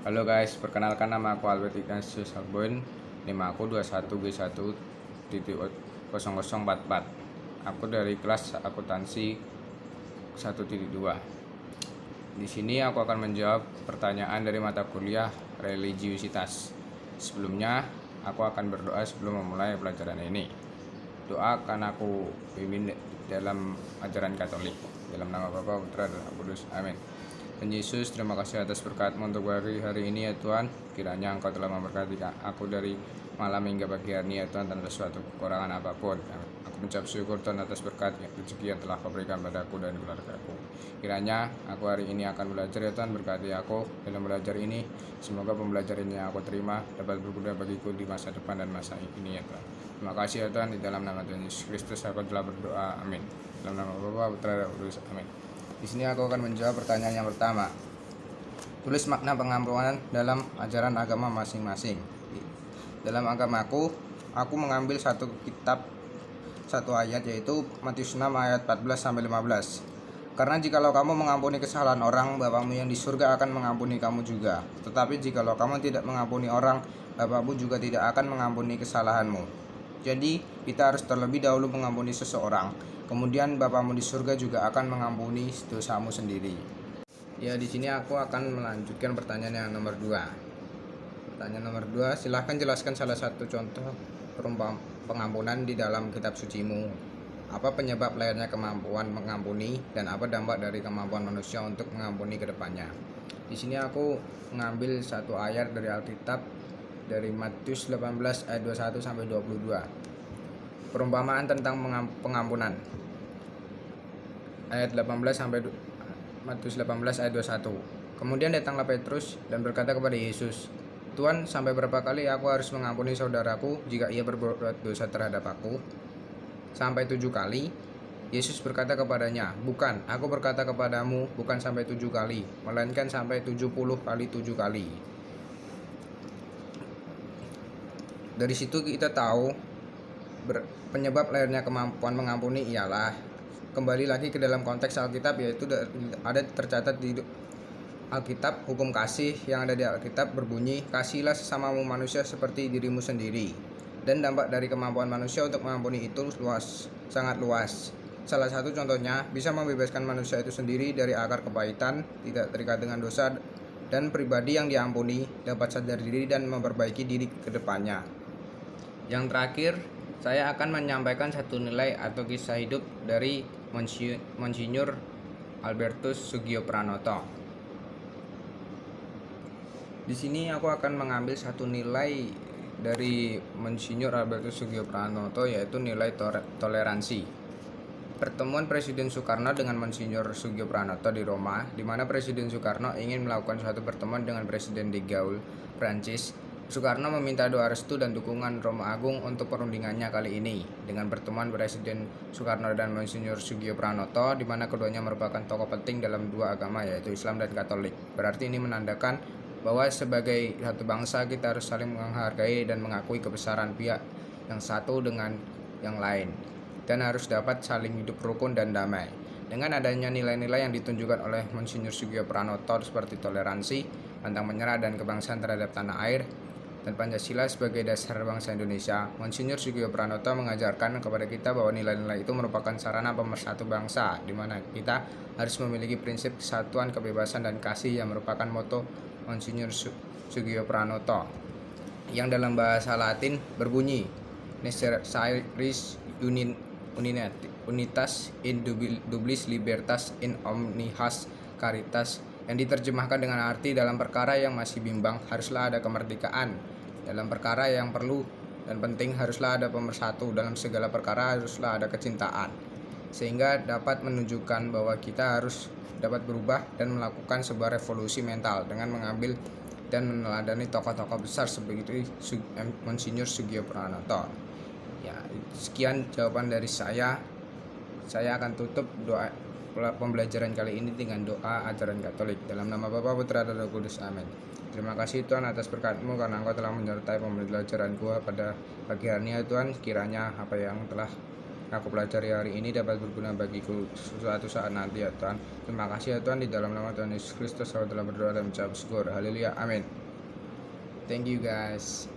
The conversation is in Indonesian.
Halo guys, perkenalkan nama aku Albert Ignatius Alboin, NIM aku 21G1.0044. Aku dari kelas akuntansi 1.2. Di sini aku akan menjawab pertanyaan dari mata kuliah religiusitas. Sebelumnya, aku akan berdoa sebelum memulai pelajaran ini. Doa akan aku pimpin dalam ajaran Katolik. Dalam nama Bapa, Putra, dan Roh Kudus. Amin. Dan Yesus, terima kasih atas berkat-Mu untuk hari ini ya Tuhan. Kiranya Engkau telah memberkati aku dari malam hingga pagi hari ini ya Tuhan, tanpa suatu kekurangan apapun. Aku mengucap syukur Tuhan atas berkat rezeki yang telah Kau berikan padaku dan keluargaku. Kiranya aku hari ini akan belajar ya Tuhan, berkati aku dalam belajar ini. Semoga pembelajaran yang aku terima dapat berguna bagiku di masa depan dan masa ini ya Tuhan. Terima kasih ya Tuhan, di dalam nama Tuhan Yesus Kristus aku telah berdoa, amin. Dalam nama Bapa, Putra, dan Roh Kudus, amin. Di sini aku akan menjawab pertanyaan yang pertama. Tulis makna pengampunan dalam ajaran agama masing-masing. Dalam agamaku, aku mengambil satu ayat, yaitu Matius 6 ayat 14 sampai 15. Karena jikalau kamu mengampuni kesalahan orang, Bapamu yang di surga akan mengampuni kamu juga. Tetapi jikalau kamu tidak mengampuni orang, Bapamu juga tidak akan mengampuni kesalahanmu. Jadi, kita harus terlebih dahulu mengampuni seseorang. Kemudian Bapamu di surga juga akan mengampuni dosamu sendiri. Ya, di sini aku akan melanjutkan pertanyaan yang nomor 2. Pertanyaan nomor 2, silahkan jelaskan salah satu contoh pengampunan di dalam kitab sucimu. Apa penyebab lahirnya kemampuan mengampuni dan apa dampak dari kemampuan manusia untuk mengampuni ke depannya? Di sini aku mengambil satu ayat dari Alkitab dari Matius 18 ayat 21 sampai 22. Perumpamaan tentang pengampunan. Ayat 18 sampai Matius 18 ayat 21. Kemudian datanglah Petrus dan berkata kepada Yesus, "Tuhan, sampai berapa kali aku harus mengampuni saudaraku jika ia berbuat dosa terhadap aku? Sampai 7 kali?" Yesus berkata kepadanya, "Bukan, aku berkata kepadamu, bukan sampai 7 kali, melainkan sampai 70 kali 7 kali." Dari situ kita tahu penyebab lahirnya kemampuan mengampuni ialah, kembali lagi ke dalam konteks Alkitab, yaitu ada tercatat di Alkitab, hukum kasih yang ada di Alkitab berbunyi, "Kasihilah sesamamu manusia seperti dirimu sendiri." Dan dampak dari kemampuan manusia untuk mengampuni itu sangat luas. Salah satu contohnya, bisa membebaskan manusia itu sendiri dari akar kepahitan, tidak terikat dengan dosa, dan pribadi yang diampuni dapat sadar diri dan memperbaiki diri ke depannya. Yang terakhir, saya akan menyampaikan satu nilai atau kisah hidup dari Monsinyur Albertus Sugiopranoto. Di sini aku akan mengambil satu nilai dari Monsinyur Albertus Sugiopranoto, yaitu nilai toleransi. Pertemuan Presiden Soekarno dengan Monsinyur Sugiopranoto di Roma, di mana Presiden Soekarno ingin melakukan suatu pertemuan dengan Presiden de Gaulle, Prancis. Soekarno meminta doa restu dan dukungan Roma Agung untuk perundingannya kali ini. Dengan pertemuan Presiden Soekarno dan Monsinyur Sugiopranoto, di mana keduanya merupakan tokoh penting dalam dua agama, yaitu Islam dan Katolik. Berarti ini menandakan bahwa sebagai satu bangsa kita harus saling menghargai dan mengakui kebesaran pihak yang satu dengan yang lain, dan harus dapat saling hidup rukun dan damai. Dengan adanya nilai-nilai yang ditunjukkan oleh Monsinyur Sugiopranoto seperti toleransi, pantang menyerah, dan kebangsaan terhadap tanah air, dan Pancasila sebagai dasar bangsa Indonesia, Monsinyur Sugiopranoto mengajarkan kepada kita bahwa nilai-nilai itu merupakan sarana pemersatu bangsa, di mana kita harus memiliki prinsip kesatuan, kebebasan, dan kasih yang merupakan moto Monsinyur Sugiopranoto, yang dalam bahasa Latin berbunyi Necessaris Unitas in Dublis Libertas in Omnibus Caritas, yang diterjemahkan dengan arti dalam perkara yang masih bimbang haruslah ada kemerdekaan, dalam perkara yang perlu dan penting haruslah ada pemersatu, dalam segala perkara haruslah ada kecintaan, sehingga dapat menunjukkan bahwa kita harus dapat berubah dan melakukan sebuah revolusi mental dengan mengambil dan meneladani tokoh-tokoh besar seperti Monsinyur Sugiopranoto. Ya, sekian jawaban dari saya. Saya akan tutup doa pembelajaran kali ini dengan doa ajaran Katolik. Dalam nama Bapa, Putra, dan Roh Kudus, amin. Terima kasih Tuhan atas berkat-Mu, karena Engkau telah menyertai pembelajaran gua pada pagi hari ini ya Tuhan. Kiranya apa yang telah aku pelajari hari ini dapat berguna bagiku suatu saat nanti ya Tuhan. Terima kasih ya Tuhan, di dalam nama Tuhan Yesus Kristus aku telah berdoa dan mengucap syukur. Haleluya, amin. Thank you guys.